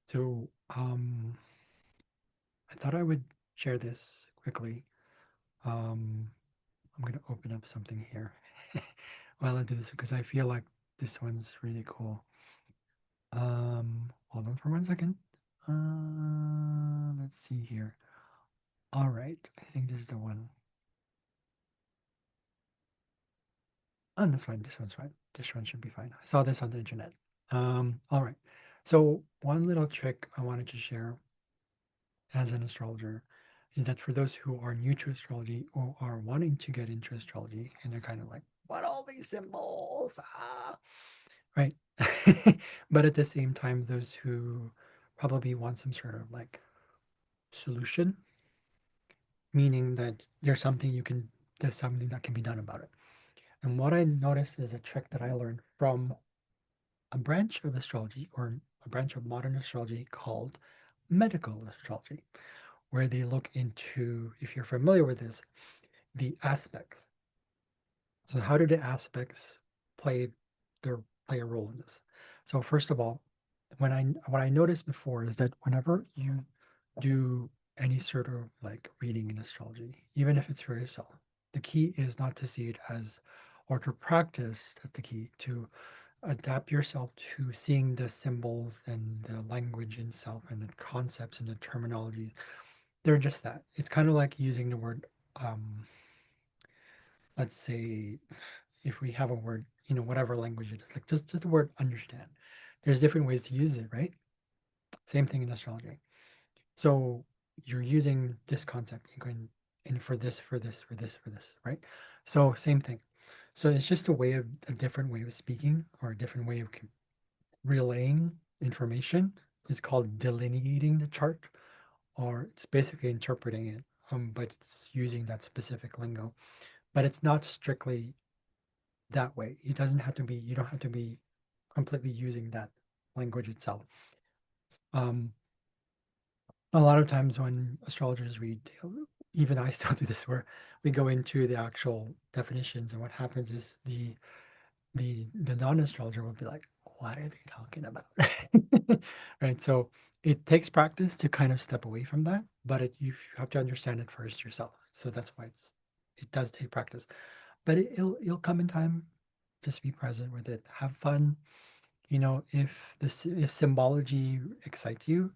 So, I thought I would share this quickly. Um, I'm going to open up something here while I do this because I feel like this one's really cool. Hold on for 1 second. Let's see here. All right, I think this is the one. Oh, that's fine. This one's fine. This one should be fine. I saw this on the internet. All right. So one little trick I wanted to share as an astrologer is that for those who are new to astrology or are wanting to get into astrology and they're kind of like, what all these symbols? Ah, right. But at the same time, those who probably want some sort of like solution, meaning that there's something that can be done about it. And what I noticed is a trick that I learned from a branch of astrology or a branch of modern astrology called medical astrology, where they look into, if you're familiar with this, the aspects. So how do the aspects play their play a role in this? So first of all, what I noticed before is that whenever you do any sort of like reading in astrology, even if it's for yourself, the key is not to see it as or to practice that's the key to adapt yourself to seeing the symbols and the language itself and the concepts and the terminologies. They're just that. It's kind of like using the word, let's say, if we have a word, whatever language it is, like just the word understand. There's different ways to use it, right? Same thing in astrology. So you're using this concept, you're going in for this, for this, for this, for this, right? So same thing. So it's just a different way of speaking or a different way of relaying information. Is called delineating the chart, or it's basically interpreting it, but it's using that specific lingo. But it's not strictly that way. It doesn't have to be, you don't have to be completely using that language itself. Um, a lot of times when astrologers read, even I still do this, where we go into the actual definitions, and what happens is the non-astrologer will be like, what are they talking about? Right. So it takes practice to kind of step away from that, but you have to understand it first yourself. So that's why it does take practice. But it'll come in time. Just be present with it. Have fun. If symbology excites you,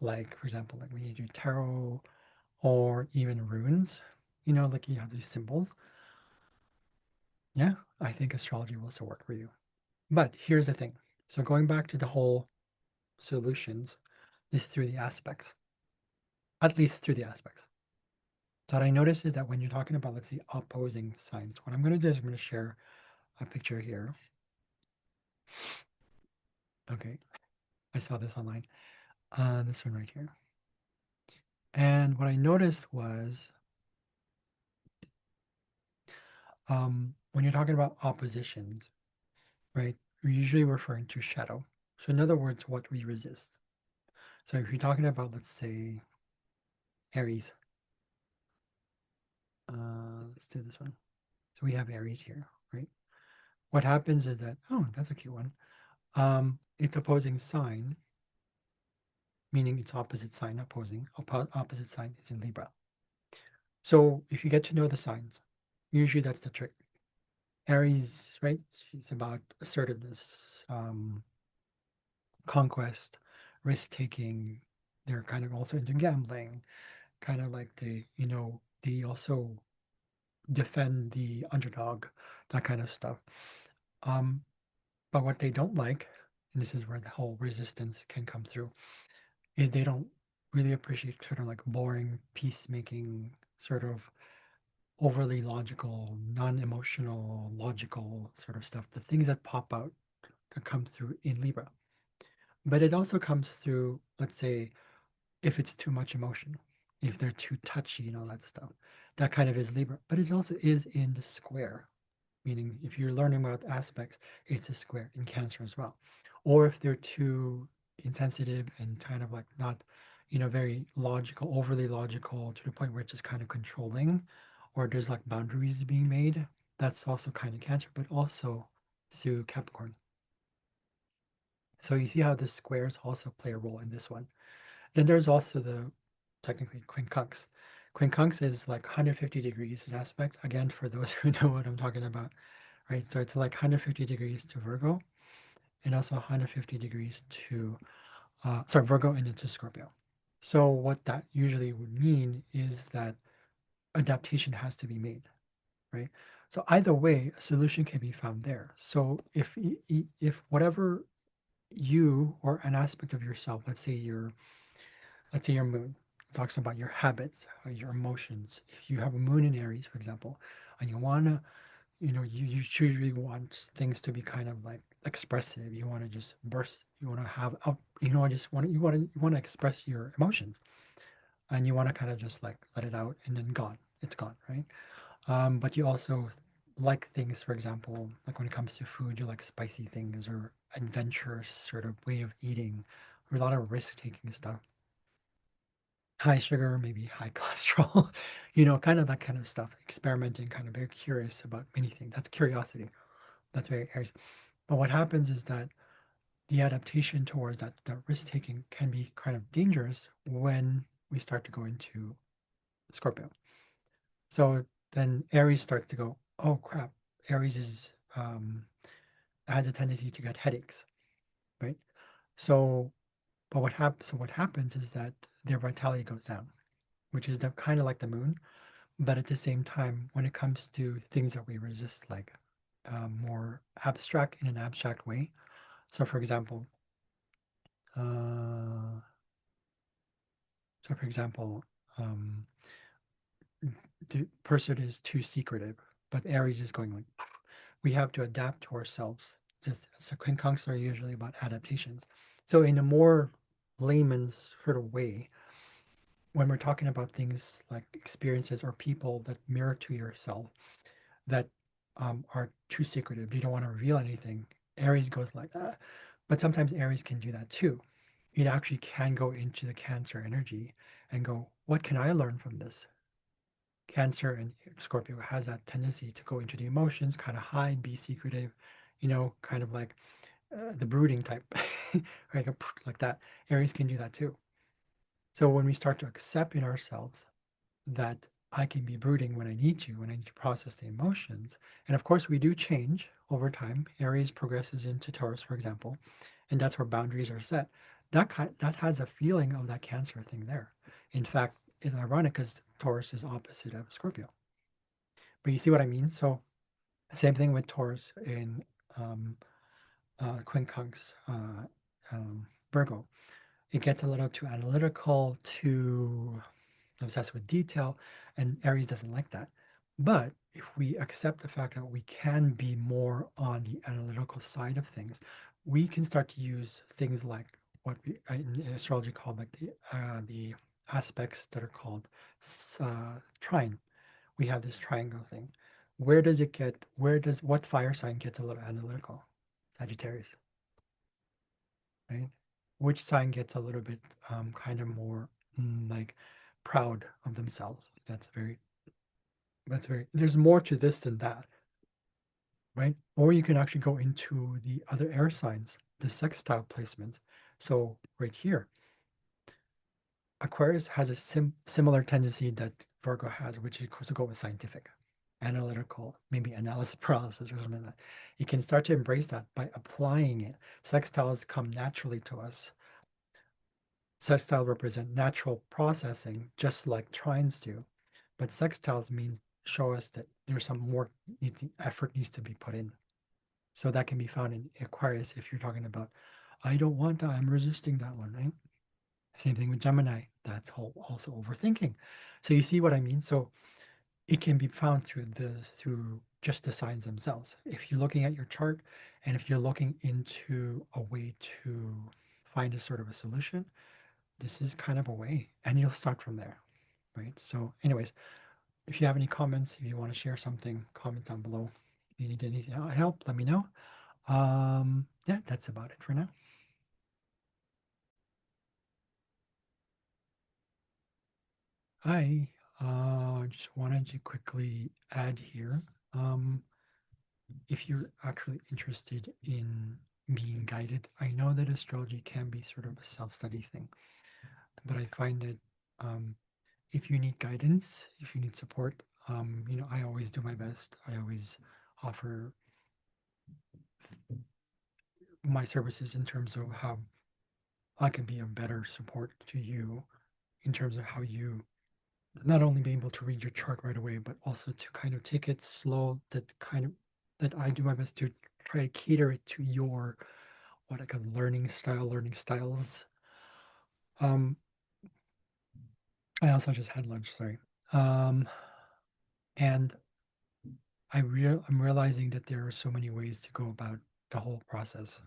like for example, like when you do tarot or even runes, like you have these symbols. Yeah, I think astrology will also work for you. But here's the thing. So going back to the whole solutions is through the aspects, at least through the aspects. So what I noticed is that when you're talking about, let's say, opposing signs, what I'm going to do is I'm going to share a picture here. Okay, I saw this online. This one right here. And what I noticed was when you're talking about oppositions, right, we're usually referring to shadow. So in other words, what we resist. So if you're talking about, let's say, Aries, let's do this one. So we have Aries here, right? What happens is that, oh, that's a cute one. Its opposing sign, meaning its opposite sign, opposite sign is in Libra. So if you get to know the signs, usually that's the trick. Aries, right? She's about assertiveness, conquest, risk taking. They're kind of also into gambling, kind of like they also defend the underdog, that kind of stuff. Um, but what they don't like, and this is where the whole resistance can come through, is they don't really appreciate sort of like boring, peacemaking, sort of overly logical, non-emotional, logical sort of stuff. The things that pop out that come through in Libra. But it also comes through, let's say, if it's too much emotion, if they're too touchy and all that stuff. That kind of is Libra. But it also is in the square, meaning if you're learning about aspects, it's a square in Cancer as well. Or if they're too insensitive and kind of like not, very logical, overly logical to the point where it's just kind of controlling, or there's like boundaries being made, that's also kind of Cancer, but also through Capricorn. So you see how the squares also play a role in this one. Then there's also the technically quincunx. Quincunx is like 150 degrees in aspect. Again, for those who know what I'm talking about, right? So it's like 150 degrees to Virgo and also 150 degrees to, sorry, Virgo and into Scorpio. So what that usually would mean is that adaptation has to be made, right? So either way, a solution can be found there. So if whatever you or an aspect of yourself, let's say your moon talks about your habits, your emotions. If you have a moon in Aries, for example, and you wanna, you truly want things to be kind of like expressive. You want to just burst. You want to have out. Just want to you want to express your emotions, and you want to kind of just like let it out, and then gone. It's gone, right? But you also like things, for example, like when it comes to food, you like spicy things or adventurous sort of way of eating, or a lot of risk-taking stuff. High sugar, maybe high cholesterol, kind of that kind of stuff. Experimenting, kind of very curious about many things. That's curiosity. That's very Aries. But what happens is that the adaptation towards that risk-taking can be kind of dangerous when we start to go into Scorpio. So then Aries starts to go, oh crap, Aries has a tendency to get headaches, right? So, so what happens is that their vitality goes down, which is kind of like the moon, but at the same time, when it comes to things that we resist, like more abstract in an abstract way. So, for example, uh, so for example, um, the person is too secretive, but Aries is going like, we have to adapt to ourselves. Just so quincunx are usually about adaptations. So in a more layman's sort of way, when we're talking about things like experiences or people that mirror to yourself that are too secretive, you don't want to reveal anything. Aries goes like that, but sometimes Aries can do that too. It actually can go into the Cancer energy and go, what can I learn from this? Cancer and Scorpio has that tendency to go into the emotions, kind of hide, be secretive, kind of like the brooding type, right? Like that. Aries can do that too. So when we start to accept in ourselves that I can be brooding when I need to process the emotions, and of course we do change over time. Aries progresses into Taurus, for example, and that's where boundaries are set. That has a feeling of that Cancer thing there. In fact, it's ironic because Taurus is opposite of Scorpio. But you see what I mean? So same thing with Taurus in um, quincunx Virgo. It gets a little too analytical, too obsessed with detail, and Aries doesn't like that. But if we accept the fact that we can be more on the analytical side of things, we can start to use things like what we in astrology called like the aspects that are called trine. We have this triangle thing. What fire sign gets a little analytical? Sagittarius, right? Which sign gets a little bit kind of more like proud of themselves? There's more to this than that, right? Or you can actually go into the other air signs, the sextile placements. So right here, Aquarius has a similar tendency that Virgo has, which is to go with scientific, analytical, maybe analysis paralysis or something like that. You can start to embrace that by applying it. Sextiles come naturally to us. Sextiles represent natural processing, just like trines do. But sextiles mean show us that there's some more effort needs to be put in. So that can be found in Aquarius if you're talking about, I don't want that, I'm resisting that one, right? Same thing with Gemini. That's also overthinking. So you see what I mean? So it can be found through just the signs themselves. If you're looking at your chart and if you're looking into a way to find a sort of a solution, this is kind of a way, and you'll start from there, right? So, anyways, if you have any comments, if you want to share something, comment down below. If you need anything help, let me know. Yeah, that's about it for now. I just wanted to quickly add here. Um, if you're actually interested in being guided. I know that astrology can be sort of a self-study thing, but I find that um, if you need guidance, if you need support, I always do my best. I always offer my services in terms of how I can be a better support to you in terms of how you not only be able to read your chart right away, but also to kind of take it slow, that I do my best to try to cater it to your what I call learning styles. Um, I also just had lunch, sorry. Um, and I'm realizing that there are so many ways to go about the whole process.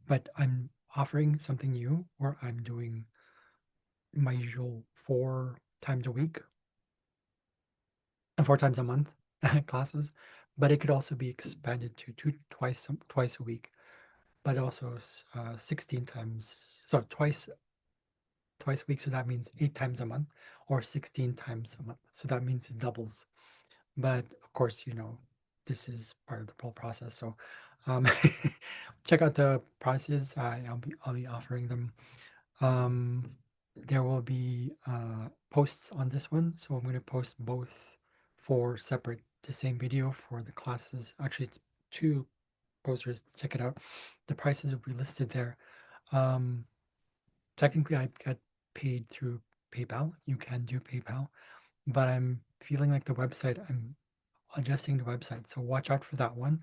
But I'm offering something new where I'm doing my usual 4 times a week, 4 times a month classes, but it could also be expanded to twice a week, but also 16 times, so twice a week. So that means 8 times a month or 16 times a month. So that means it doubles. But of course, this is part of the whole process. So um, check out the prices. I'll be offering them. Um, there will be posts on this one, so I'm going to post both for separate the same video for the classes. Actually, it's two posters. Check it out. The prices will be listed there. Um, technically, I get paid through PayPal. You can do PayPal, but I'm feeling like the website. I'm adjusting the website, so watch out for that one.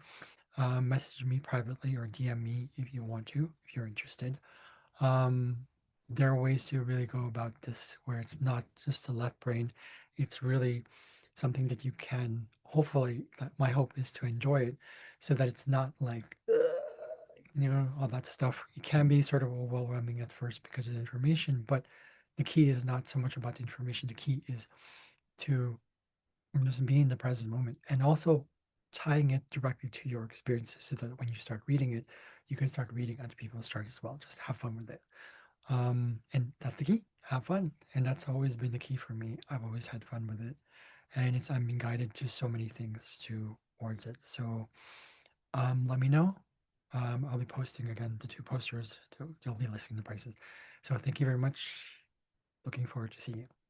Message me privately or DM me if you want to, if you're interested. Um, there are ways to really go about this where it's not just the left brain, it's really something that you can hopefully, my hope is to enjoy it so that it's not like, all that stuff. It can be sort of overwhelming at first because of the information, but the key is not so much about the information. The key is to just be in the present moment and also tying it directly to your experiences so that when you start reading it, you can start reading other people's charts as well. Just have fun with it. And that's the key. Have fun. And that's always been the key for me. I've always had fun with it. And I'm being guided to so many things towards it. So let me know. I'll be posting again the two posters. You'll be listing the prices. So thank you very much. Looking forward to seeing you.